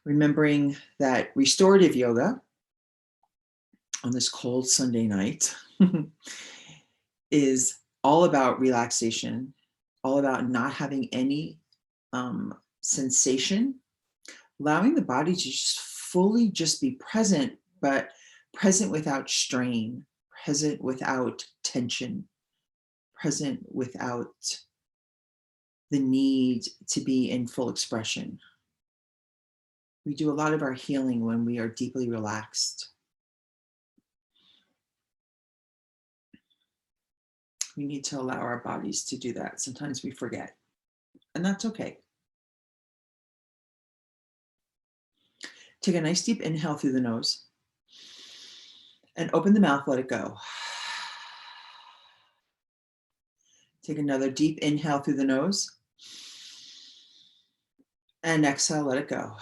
Remembering that restorative yoga on this cold Sunday night is all about relaxation, all about not having any sensation, allowing the body to just fully just be present, but present without strain, present without tension, present without the need to be in full expression. We do a lot of our healing when we are deeply relaxed. We need to allow our bodies to do that. Sometimes we forget, and that's okay. Take a nice deep inhale through the nose and open the mouth, let it go. Take another deep inhale through the nose and exhale, let it go.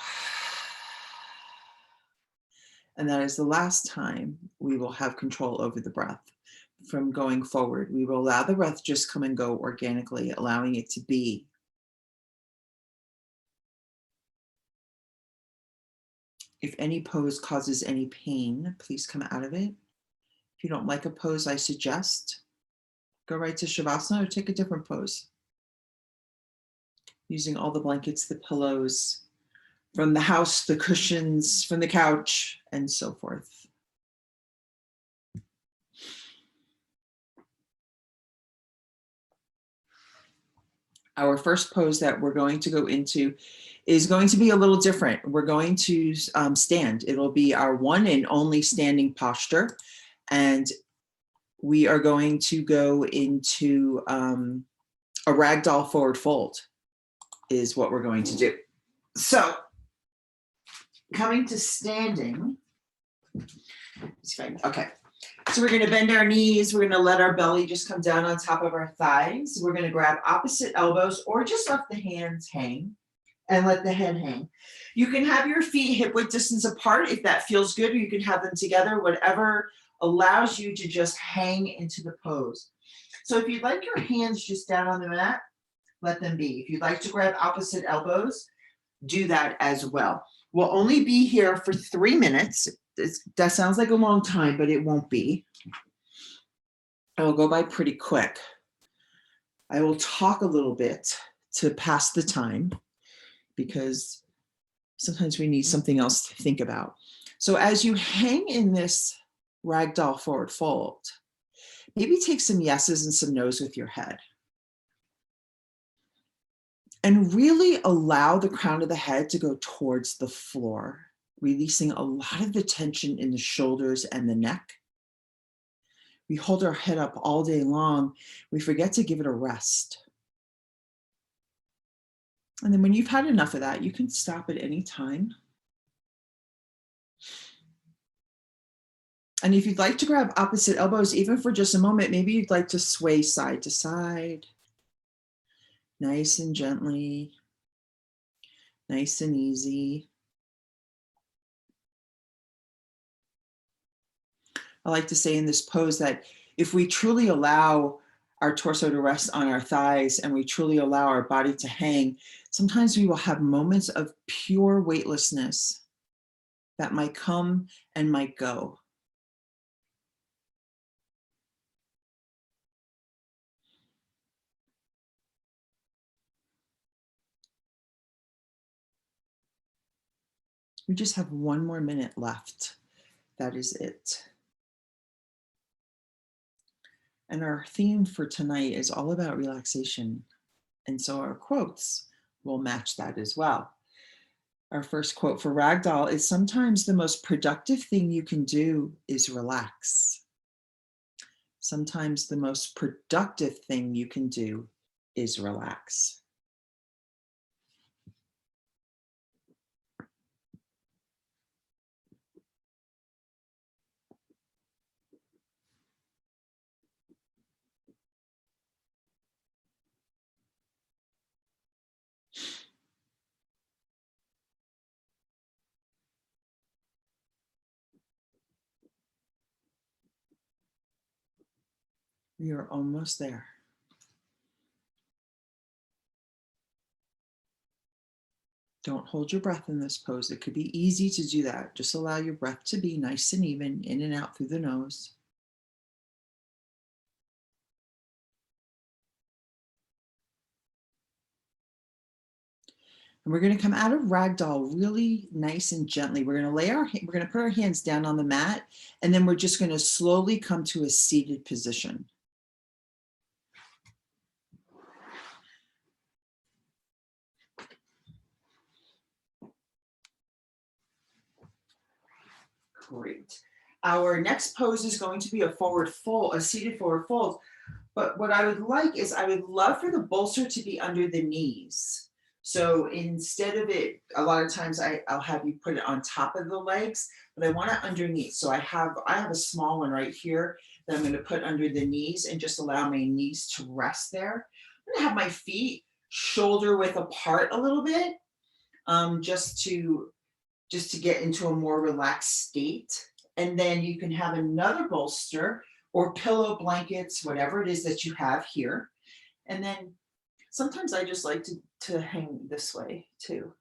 And that is the last time we will have control over the breath. From going forward, we will allow the breath just come and go organically, allowing it to be. If any pose causes any pain, please come out of it. If you don't like a pose, I suggest go right to Shavasana or take a different pose. Using all the blankets, the pillows, from the house, the cushions, from the couch, and so forth. Our first pose that we're going to go into is going to be a little different. We're going to stand. It'll be our one and only standing posture. And we are going to go into a ragdoll forward fold is what we're going to do. So coming to standing, okay. So we're going to bend our knees. We're going to let our belly just come down on top of our thighs. We're going to grab opposite elbows or just let the hands hang and let the head hang. You can have your feet hip width distance apart if that feels good, or you can have them together, whatever allows you to just hang into the pose. So if you'd like your hands just down on the mat, let them be. If you'd like to grab opposite elbows, do that as well. We'll only be here for 3 minutes. That sounds like a long time, but it won't be. It will go by pretty quick. I will talk a little bit to pass the time because sometimes we need something else to think about. So as you hang in this ragdoll forward fold, maybe take some yeses and some nos with your head. And really allow the crown of the head to go towards the floor, releasing a lot of the tension in the shoulders and the neck. We hold our head up all day long. We forget to give it a rest. And then when you've had enough of that, you can stop at any time. And if you'd like to grab opposite elbows, even for just a moment, maybe you'd like to sway side to side. Nice and gently, nice and easy. I like to say in this pose that if we truly allow our torso to rest on our thighs and we truly allow our body to hang, sometimes we will have moments of pure weightlessness that might come and might go. We just have 1 more minute left. That is it. And our theme for tonight is all about relaxation. And so our quotes will match that as well. Our first quote for Ragdoll is, sometimes the most productive thing you can do is relax. Sometimes the most productive thing you can do is relax. We are almost there. Don't hold your breath in this pose. It could be easy to do that. Just allow your breath to be nice and even in and out through the nose. And we're going to come out of ragdoll really nice and gently. We're going to put our hands down on the mat, and then we're just going to slowly come to a seated position. Great. Our next pose is going to be a forward fold, a seated forward fold. But what I would like is I would love for the bolster to be under the knees. So instead of it, a lot of times I'll have you put it on top of the legs, but I want it underneath. So I have a small one right here that I'm going to put under the knees and just allow my knees to rest there. I'm going to have my feet shoulder width apart a little bit, just to get into a more relaxed state. And then you can have another bolster or pillow blankets, whatever it is that you have here. And then sometimes I just like to hang this way too.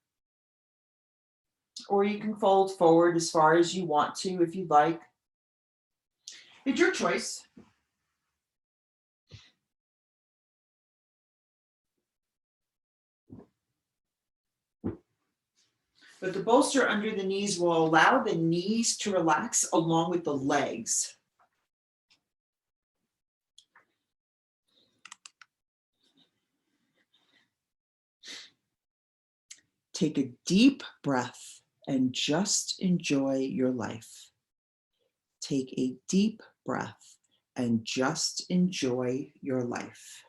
Or you can fold forward as far as you want to if you'd like. It's your choice. But the bolster under the knees will allow the knees to relax along with the legs. Take a deep breath and just enjoy your life. Take a deep breath and just enjoy your life.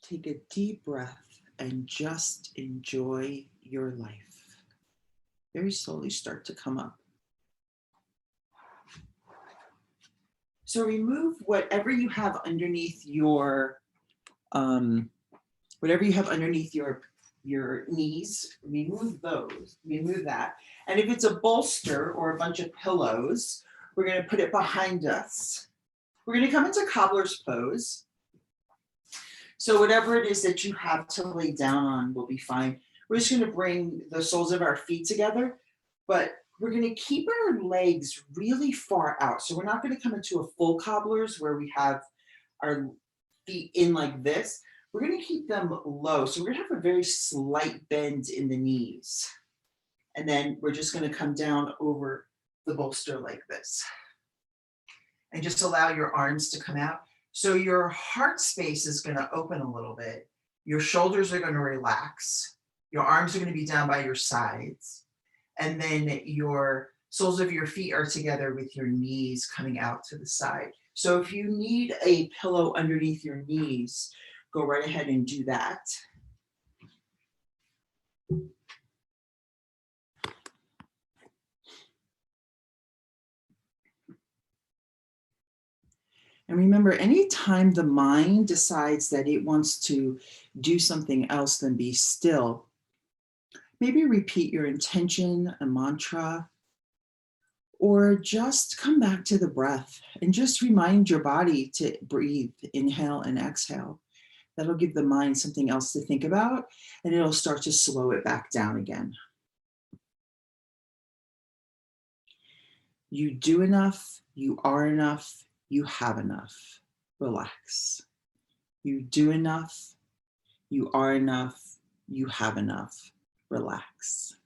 take a deep breath and just enjoy your life. Very slowly start to come up. So remove whatever you have underneath your your knees, remove those, remove that. And if it's a bolster or a bunch of pillows, we're going to put it behind us. We're going to come into cobbler's pose. So whatever it is that you have to lay down on will be fine. We're just going to bring the soles of our feet together, but we're going to keep our legs really far out. So we're not going to come into a full cobblers where we have our feet in like this. We're going to keep them low. So we're going to have a very slight bend in the knees. And then we're just going to come down over the bolster like this. And just allow your arms to come out. So your heart space is going to open a little bit. Your shoulders are going to relax. Your arms are going to be down by your sides. And then your soles of your feet are together with your knees coming out to the side. So if you need a pillow underneath your knees, go right ahead and do that. And remember, anytime the mind decides that it wants to do something else than be still, maybe repeat your intention, a mantra, or just come back to the breath and just remind your body to breathe, inhale and exhale. That'll give the mind something else to think about, and it'll start to slow it back down again. You do enough, you are enough, you have enough. Relax. You do enough, you are enough, you have enough. Relax.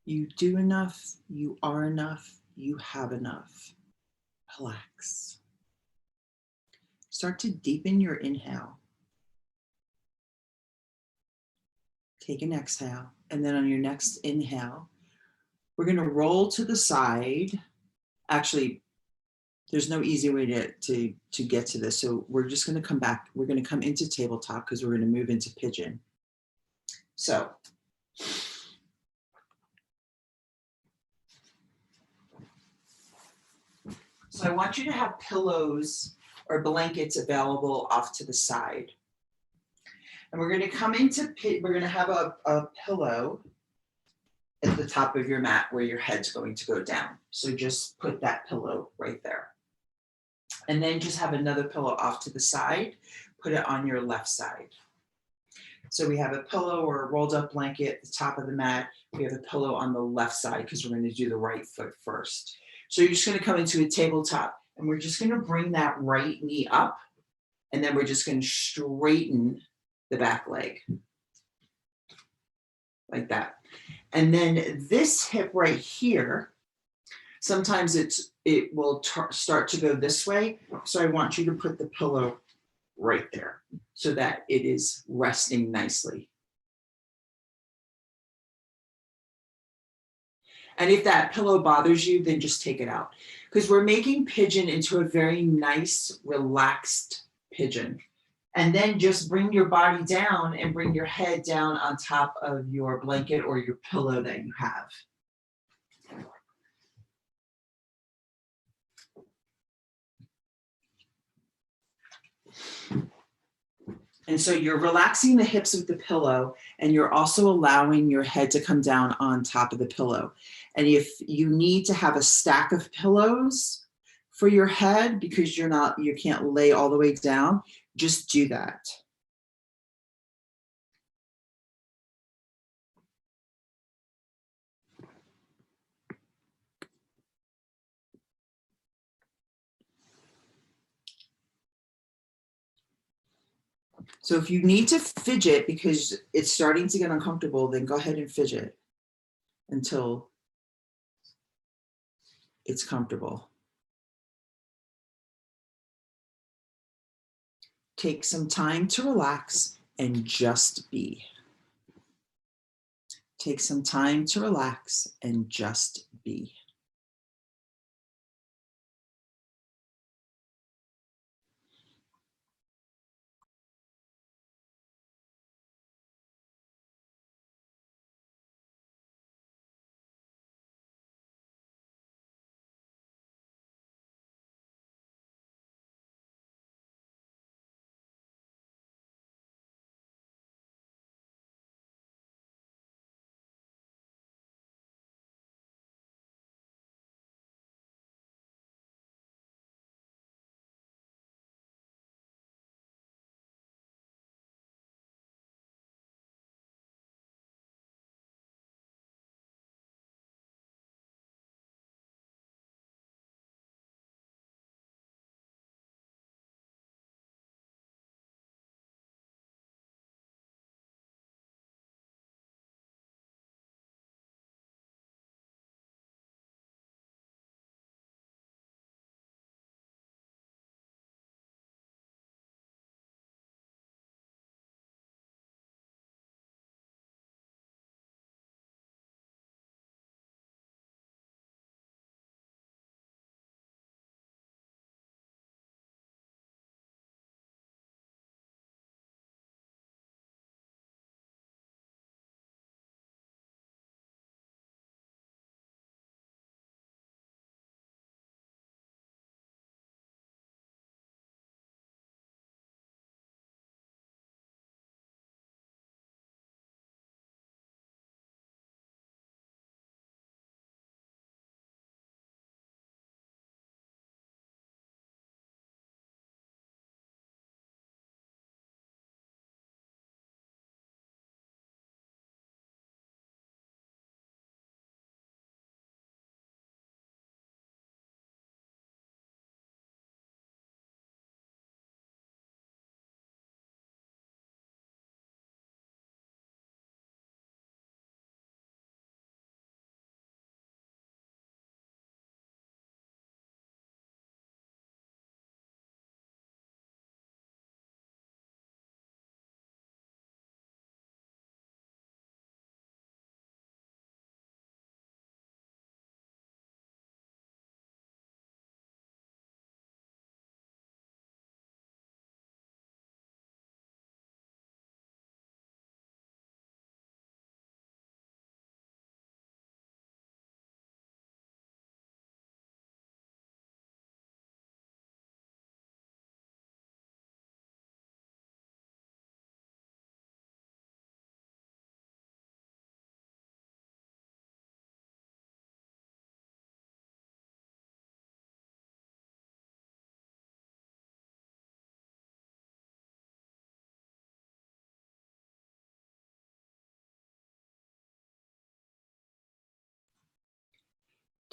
You do enough, you are enough, you have enough. Relax. Start to deepen your inhale. Take an exhale, and then on your next inhale, we're going to roll to the side. Actually, there's no easy way to get to this. So we're just going to come back. We're going to come into tabletop because we're going to move into pigeon. So I want you to have pillows or blankets available off to the side. And we're going to come into, we're going to have a pillow at the top of your mat where your head's going to go down. So just put that pillow right there. And then just have another pillow off to the side, put it on your left side. So we have a pillow or a rolled up blanket at the top of the mat. We have a pillow on the left side because we're going to do the right foot first. So you're just going to come into a tabletop and we're just going to bring that right knee up. And then we're just going to straighten the back leg like that. And then this hip right here, sometimes it will start to go this way. So I want you to put the pillow right there so that it is resting nicely. And if that pillow bothers you, then just take it out because we're making pigeon into a very nice, relaxed pigeon. And then just bring your body down and bring your head down on top of your blanket or your pillow that you have. And so you're relaxing the hips with the pillow and you're also allowing your head to come down on top of the pillow. And if you need to have a stack of pillows for your head because you can't lay all the way down, just do that. So if you need to fidget because it's starting to get uncomfortable, then go ahead and fidget until it's comfortable. Take some time to relax and just be. Take some time to relax and just be.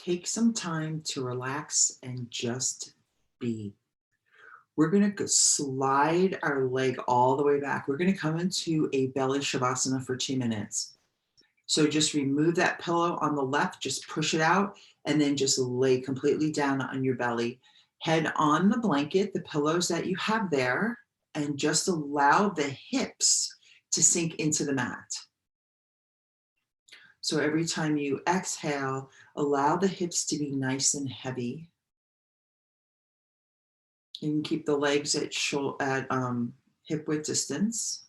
Take some time to relax and just be. We're going to slide our leg all the way back. We're going to come into a belly shavasana for 2 minutes. So just remove that pillow on the left, just push it out, and then just lay completely down on your belly. Head on the blanket, the pillows that you have there, and just allow the hips to sink into the mat. So every time you exhale, allow the hips to be nice and heavy. You can keep the legs at hip width distance.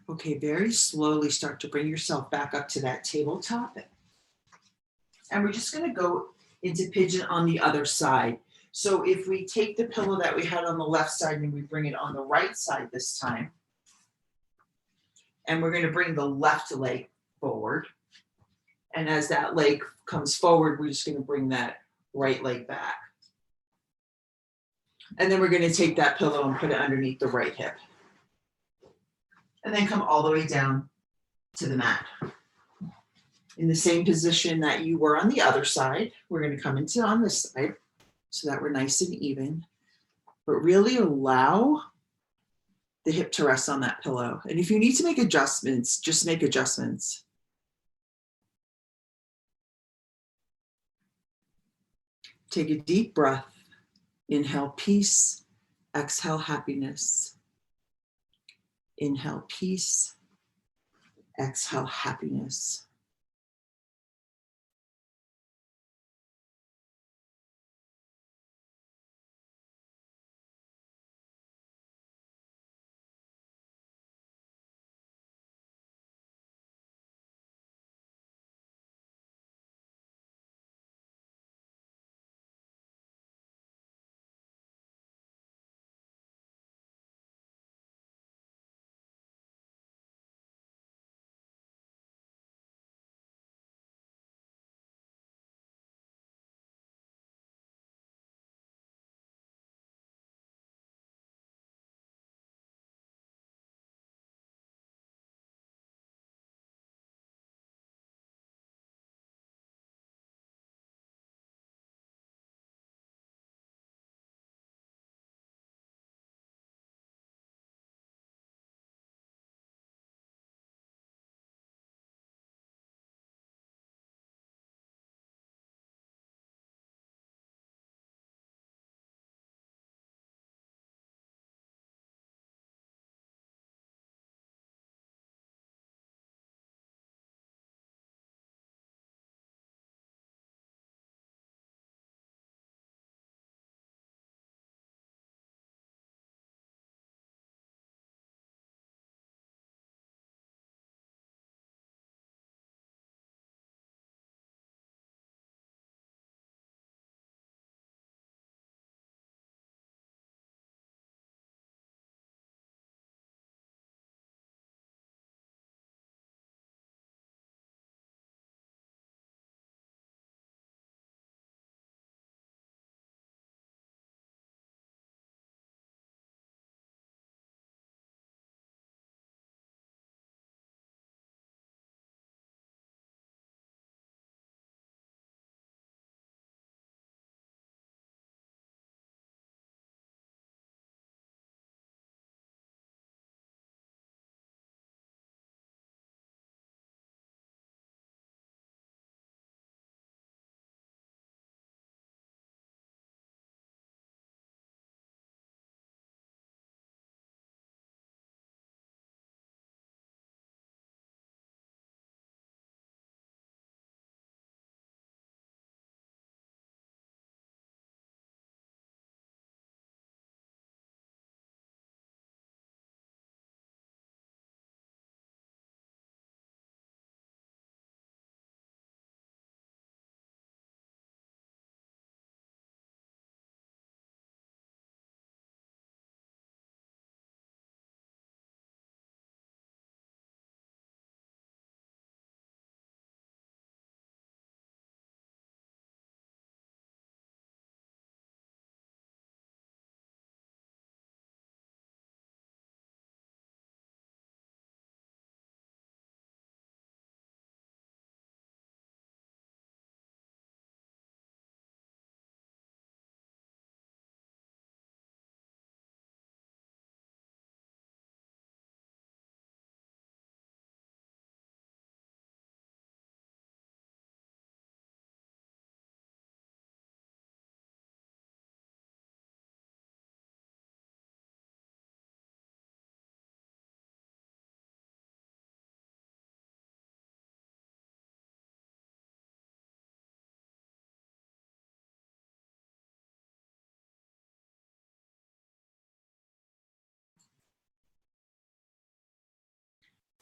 Okay, very slowly start to bring yourself back up to that tabletop. And we're just going to go into pigeon on the other side. So if we take the pillow that we had on the left side and we bring it on the right side this time, and we're going to bring the left leg forward. And as that leg comes forward, we're just going to bring that right leg back. And then we're going to take that pillow and put it underneath the right hip. And then come all the way down to the mat. In the same position that you were on the other side, we're going to come into on this side so that we're nice and even. But really allow the hip to rest on that pillow. And if you need to make adjustments, just make adjustments. Take a deep breath. Inhale peace, exhale happiness. Inhale peace, exhale happiness.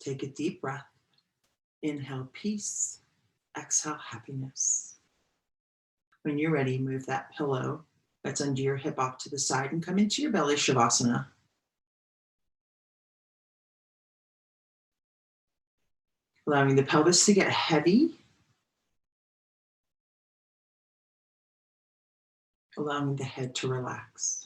Take a deep breath. Inhale peace, exhale happiness. When you're ready, move that pillow that's under your hip off to the side and come into your belly Shavasana. Allowing the pelvis to get heavy. Allowing the head to relax.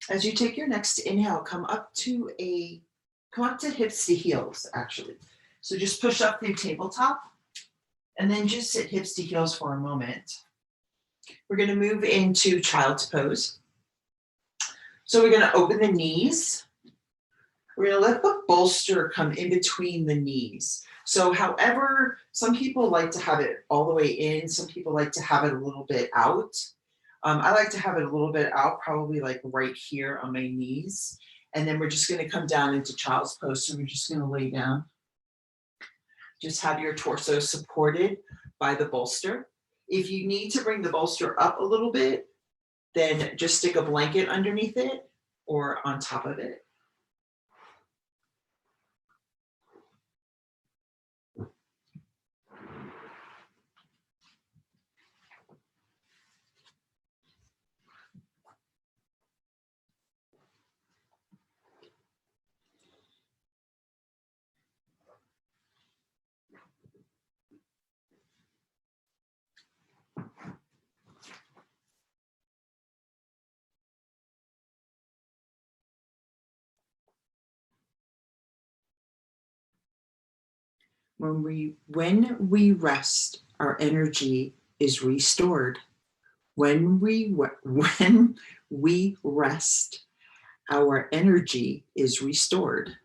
As you take your next inhale, come up to hips to heels, actually. So just push up through tabletop and then just sit hips to heels for a moment. We're going to move into child's pose. So we're going to open the knees. We're going to let the bolster come in between the knees. So however, some people like to have it all the way in. Some people like to have it a little bit out. I like to have it a little bit out, probably like right here on my knees. And then we're just going to come down into child's pose. So we're just going to lay down. Just have your torso supported by the bolster. If you need to bring the bolster up a little bit, then just stick a blanket underneath it or on top of it. When we rest, our energy is restored. When we rest, our energy is restored.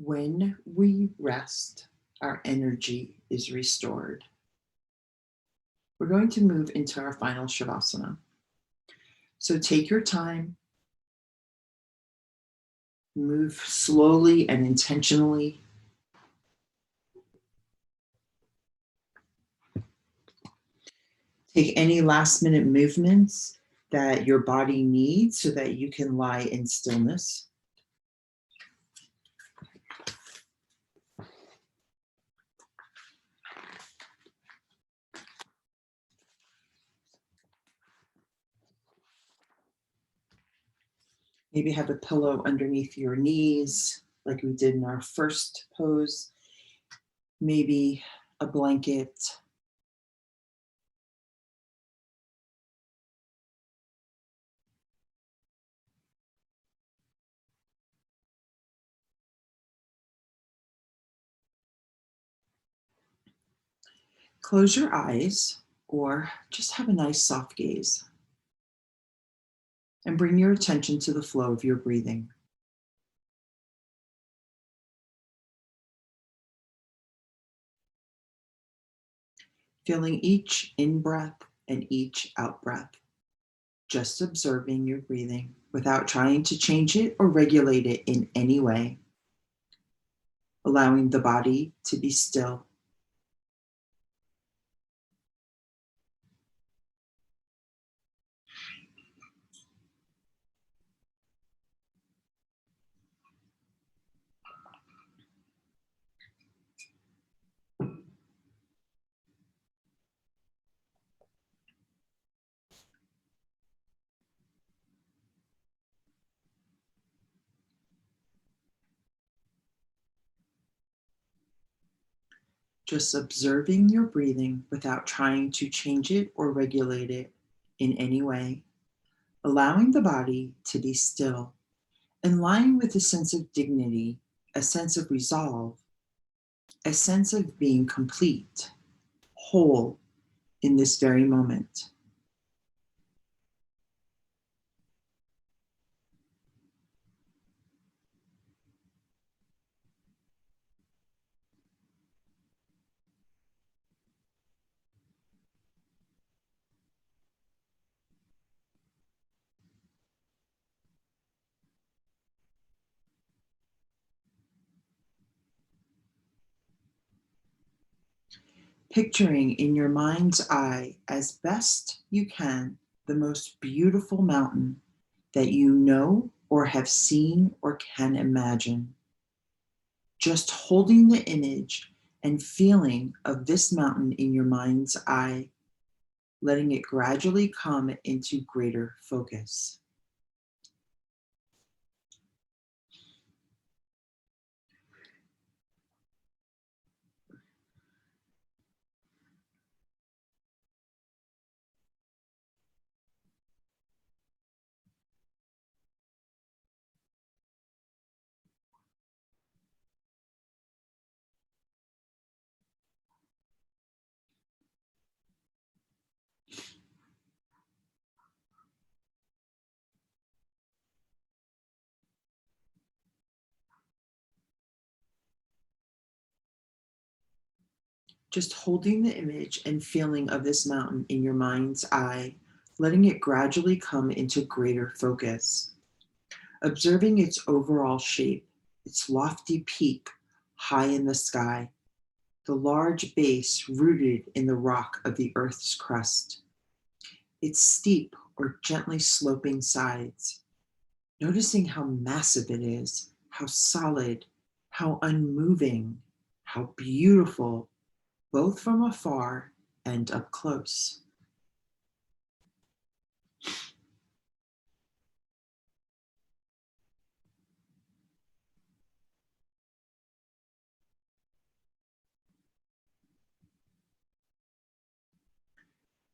When we rest, our energy is restored. We're going to move into our final Shavasana. So take your time, move slowly and intentionally. Take any last minute movements that your body needs so that you can lie in stillness. Maybe have a pillow underneath your knees, like we did in our first pose. Maybe a blanket. Close your eyes or just have a nice soft gaze. And bring your attention to the flow of your breathing. Feeling each in-breath and each out-breath. Just observing your breathing without trying to change it or regulate it in any way. Allowing the body to be still. Just observing your breathing without trying to change it or regulate it in any way. Allowing the body to be still and lying with a sense of dignity, a sense of resolve, a sense of being complete, whole in this very moment. Picturing in your mind's eye as best you can the most beautiful mountain that you know or have seen or can imagine. Just holding the image and feeling of this mountain in your mind's eye, letting it gradually come into greater focus. Just holding the image and feeling of this mountain in your mind's eye, letting it gradually come into greater focus. Observing its overall shape, its lofty peak high in the sky, the large base rooted in the rock of the Earth's crust, its steep or gently sloping sides, noticing how massive it is, how solid, how unmoving, how beautiful, both from afar and up close.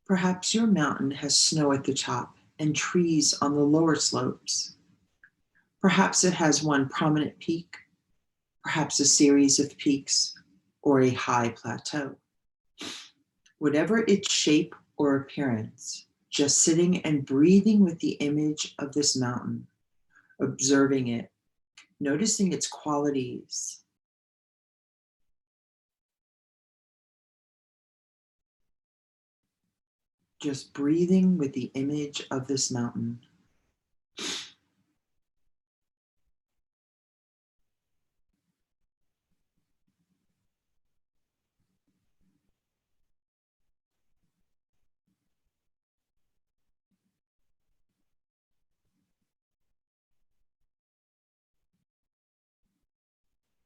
Perhaps your mountain has snow at the top and trees on the lower slopes. Perhaps it has one prominent peak, perhaps a series of peaks, or a high plateau. Whatever its shape or appearance, just sitting and breathing with the image of this mountain, observing it, noticing its qualities. Just breathing with the image of this mountain.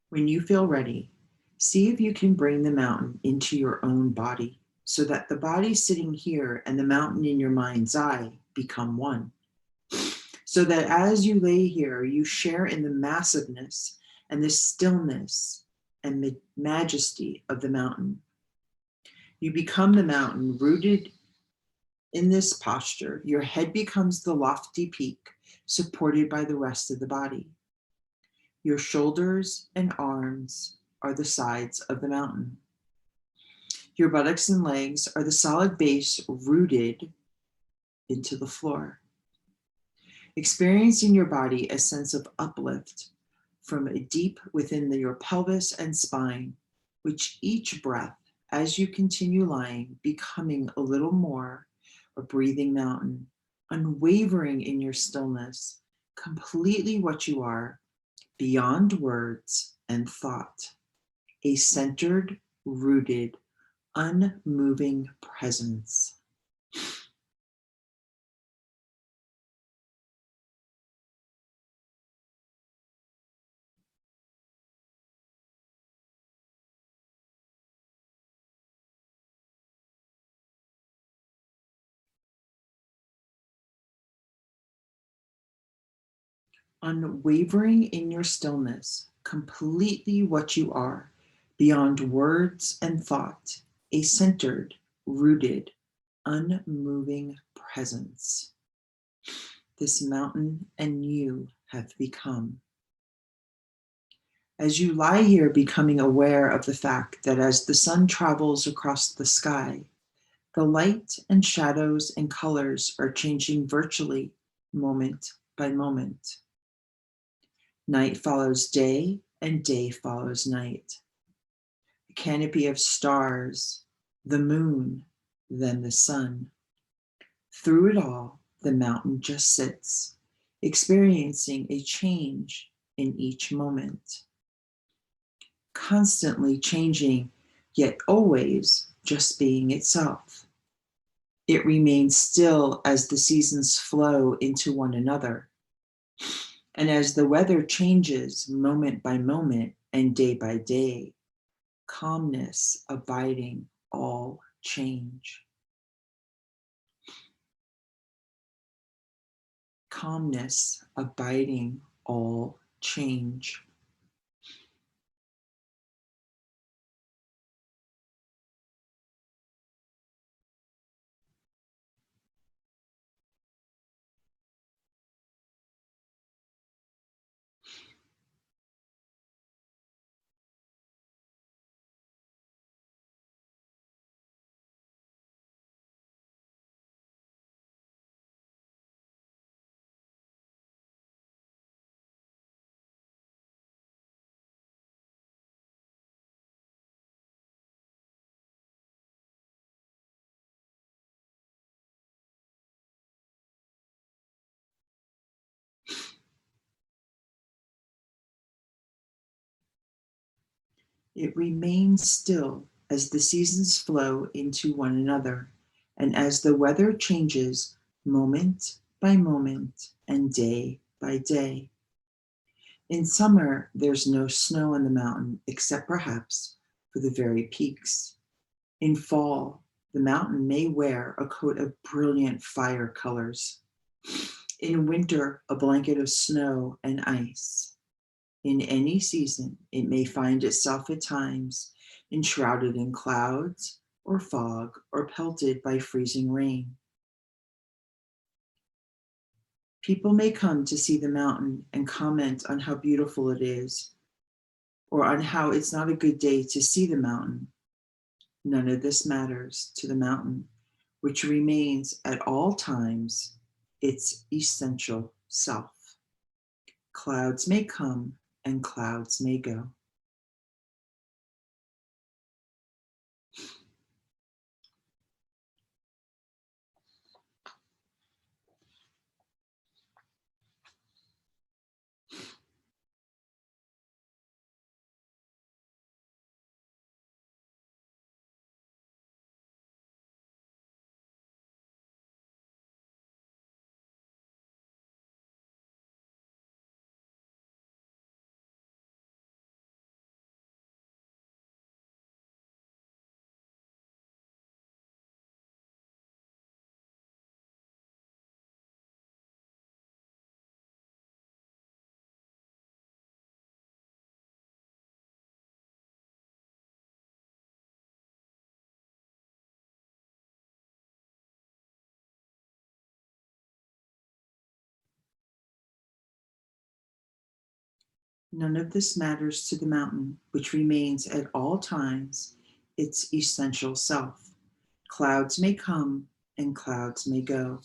When you feel ready, see if you can bring the mountain into your own body so that the body sitting here and the mountain in your mind's eye become one. So that as you lay here, you share in the massiveness and the stillness and majesty of the mountain. You become the mountain rooted in this posture. Your head becomes the lofty peak supported by the rest of the body. Your shoulders and arms are the sides of the mountain. Your buttocks and legs are the solid base rooted into the floor. Experiencing your body a sense of uplift from deep within your pelvis and spine, which each breath, as you continue lying, becoming a little more a breathing mountain, unwavering in your stillness, completely what you are, beyond words and thought, a centered, rooted, unmoving presence. Unwavering in your stillness, completely what you are, beyond words and thought, a centered, rooted, unmoving presence. This mountain and you have become. As you lie here, becoming aware of the fact that as the sun travels across the sky, the light and shadows and colors are changing virtually moment by moment. Night follows day and day follows night. A canopy of stars, the moon, then the sun. Through it all, the mountain just sits, experiencing a change in each moment. Constantly changing, yet always just being itself. It remains still as the seasons flow into one another. And as the weather changes moment by moment and day by day, calmness abiding all change. Calmness abiding all change. It remains still as the seasons flow into one another, and as the weather changes moment by moment and day by day. In summer, there's no snow on the mountain, except perhaps for the very peaks. In fall, the mountain may wear a coat of brilliant fire colors. In winter, a blanket of snow and ice. In any season, it may find itself at times enshrouded in clouds or fog or pelted by freezing rain. People may come to see the mountain and comment on how beautiful it is, or on how it's not a good day to see the mountain. None of this matters to the mountain, which remains at all times its essential self. Clouds may come and clouds may go. None of this matters to the mountain, which remains at all times its essential self. Clouds may come and clouds may go.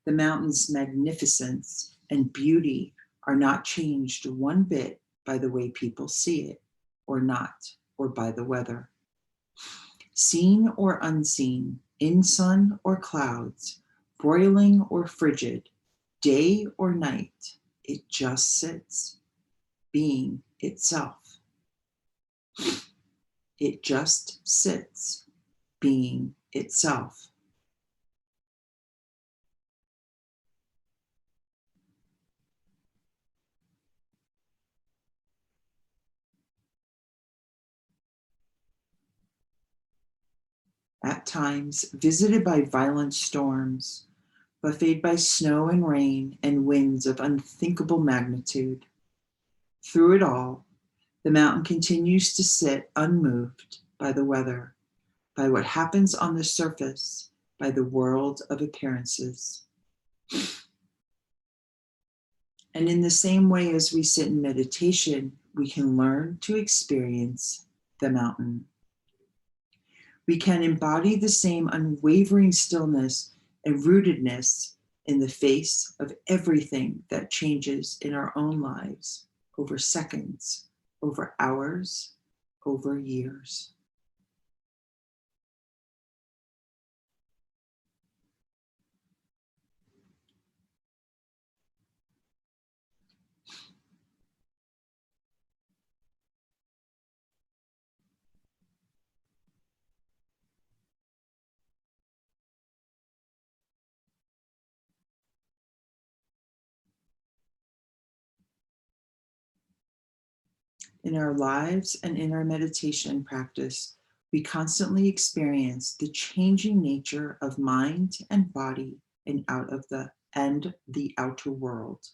The mountain's magnificence and beauty are not changed one bit by the way people see it, or not, or by the weather. Seen or unseen, in sun or clouds, broiling or frigid, day or night, it just sits, being itself. It just sits, being itself. At times visited by violent storms, buffeted by snow and rain and winds of unthinkable magnitude. Through it all, the mountain continues to sit unmoved by the weather, by what happens on the surface, by the world of appearances. And in the same way as we sit in meditation, we can learn to experience the mountain. We can embody the same unwavering stillness and rootedness in the face of everything that changes in our own lives over seconds, over hours, over years. In our lives and in our meditation practice, we constantly experience the changing nature of mind and body and the outer world.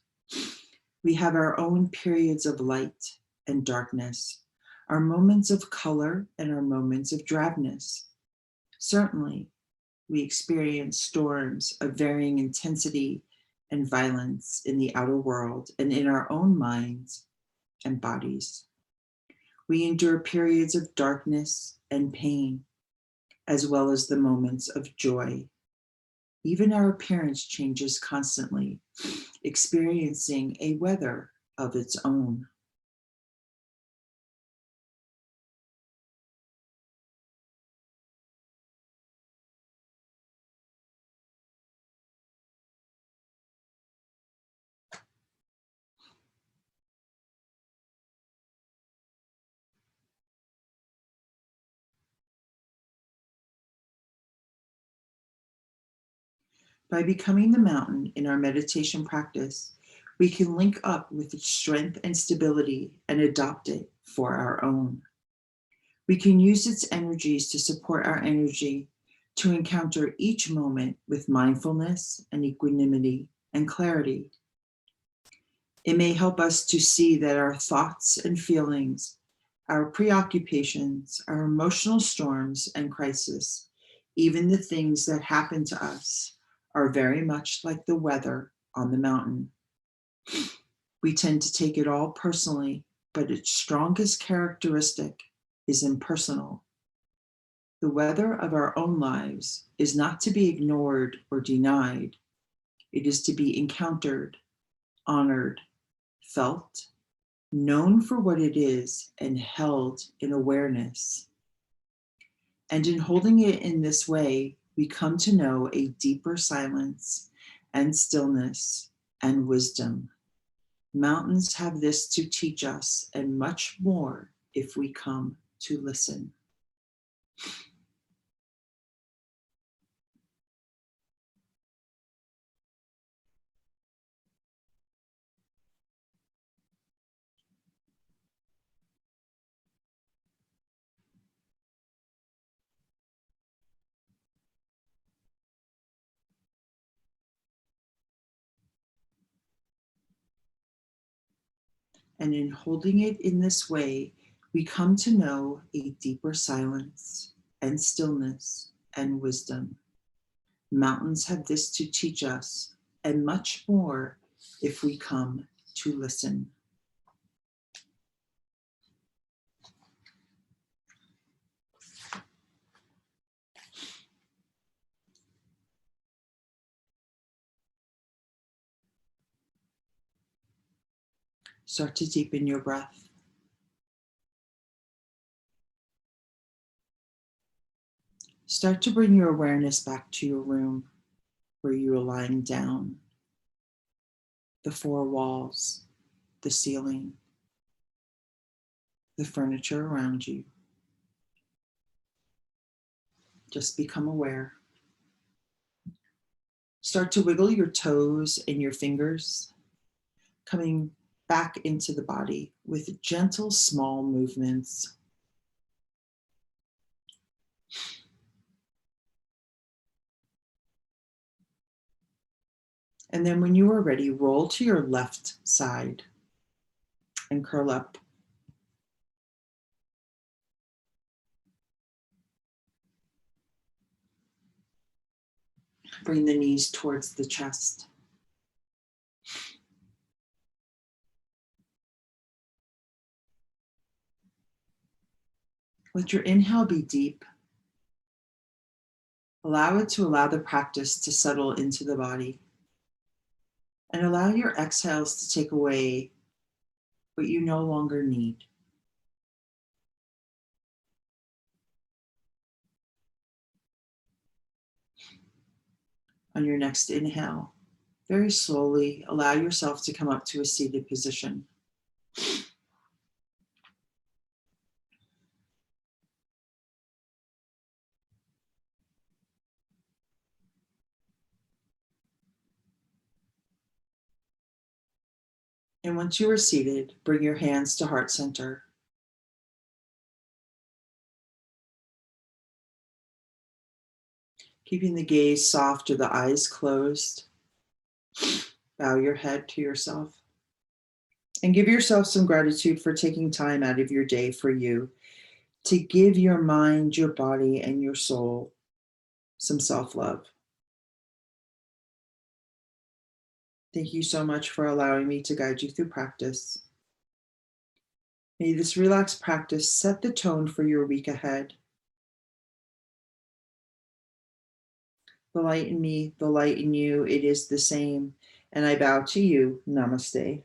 We have our own periods of light and darkness, our moments of color and our moments of drabness. Certainly, we experience storms of varying intensity and violence in the outer world and in our own minds and bodies. We endure periods of darkness and pain, as well as the moments of joy. Even our appearance changes constantly, experiencing a weather of its own. By becoming the mountain in our meditation practice, we can link up with its strength and stability and adopt it for our own. We can use its energies to support our energy to encounter each moment with mindfulness and equanimity and clarity. It may help us to see that our thoughts and feelings, our preoccupations, our emotional storms and crises, even the things that happen to us, are very much like the weather on the mountain. We tend to take it all personally, but its strongest characteristic is impersonal. The weather of our own lives is not to be ignored or denied. It is to be encountered, honored, felt, known for what it is and held in awareness. And in holding it in this way, we come to know a deeper silence and stillness and wisdom. Mountains have this to teach us and much more if we come to listen. And in holding it in this way, we come to know a deeper silence and stillness and wisdom. Mountains have this to teach us and much more if we come to listen. Start to deepen your breath. Start to bring your awareness back to your room where you are lying down, the four walls, the ceiling, the furniture around you. Just become aware. Start to wiggle your toes and your fingers, coming back into the body with gentle, small movements. And then when you are ready, roll to your left side and curl up. Bring the knees towards the chest. Let your inhale be deep. Allow it to allow the practice to settle into the body. And allow your exhales to take away what you no longer need. On your next inhale, very slowly allow yourself to come up to a seated position. And once you are seated, bring your hands to heart center. Keeping the gaze soft or the eyes closed, bow your head to yourself. And give yourself some gratitude for taking time out of your day for you, to give your mind, your body, and your soul some self-love. Thank you so much for allowing me to guide you through practice. May this relaxed practice set the tone for your week ahead. The light in me, the light in you, it is the same. And I bow to you. Namaste.